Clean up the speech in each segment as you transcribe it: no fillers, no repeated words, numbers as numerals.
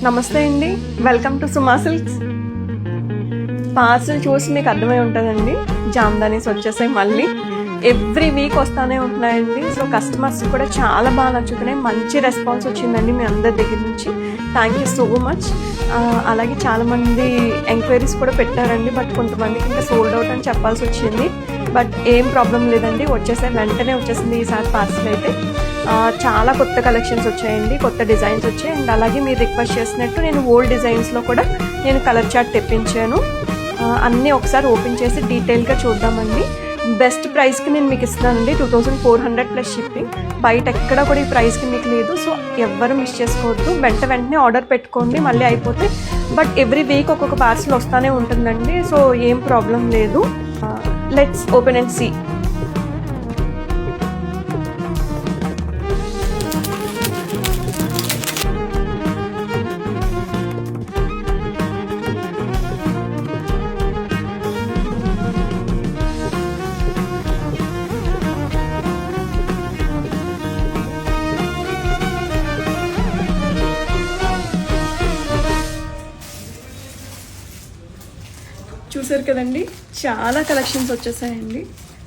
నమస్తే అండి, welcome to Suma silks. Parcel చూసి మీకు అర్థమై ఉంటుందండి, జామ్దానీస్ వచ్చేసాయి. మళ్ళీ ఎవ్రీ వీక్ వస్తూనే ఉంటున్నాయండి. సో కస్టమర్స్ కూడా చాలా బాగా నచ్చుతున్నాయి. మంచి రెస్పాన్స్ వచ్చిందండి మీ అందరి దగ్గర నుంచి. Thank you so much. అలాగే చాలామంది ఎంక్వైరీస్ కూడా పెట్టారండి, బట్ కొంతమందికి ఇంకా సోల్డ్ అవుట్ అని చెప్పాల్సి వచ్చింది. బట్ ఏం ప్రాబ్లం లేదండి, వచ్చేసాయి, వెంటనే వచ్చేసింది ఈసారి పార్సల్ అయితే. చాలా కొత్త కలెక్షన్స్ వచ్చాయండి, కొత్త డిజైన్స్ వచ్చాయి. అండ్ అలాగే మీరు రిక్వెస్ట్ చేసినట్టు నేను ఓల్డ్ డిజైన్స్లో కూడా నేను కలర్ చార్ట్ తెప్పించాను. అన్నీ ఒకసారి ఓపెన్ చేసి డీటెయిల్గా చూద్దామండి. బెస్ట్ ప్రైస్కి నేను మీకు ఇస్తున్నానండి, 2400 ప్లస్ షిప్పింగ్. బయట ఎక్కడ కూడా ఈ ప్రైస్కి మీకు లేదు. సో ఎవ్వరు మిస్ చేసుకోవద్దు, వెంటనే ఆర్డర్ పెట్టుకోండి, మళ్ళీ అయిపోతే. బట్ ఎవ్రీ వీక్ ఒక్కొక్క పార్సల్ వస్తూనే ఉంటుందండి, సో ఏం ప్రాబ్లం లేదు. Let's open and see. చూసారు కదండి, చాలా కలెక్షన్స్ వచ్చేసాయండి.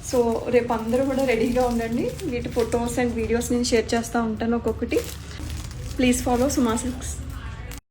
సో రేపు అందరూ కూడా రెడీగా ఉండండి. వీటి ఫొటోస్ అండ్ వీడియోస్ నేను షేర్ చేస్తూ ఉంటాను ఒక్కొక్కటి. Please follow Suma silks.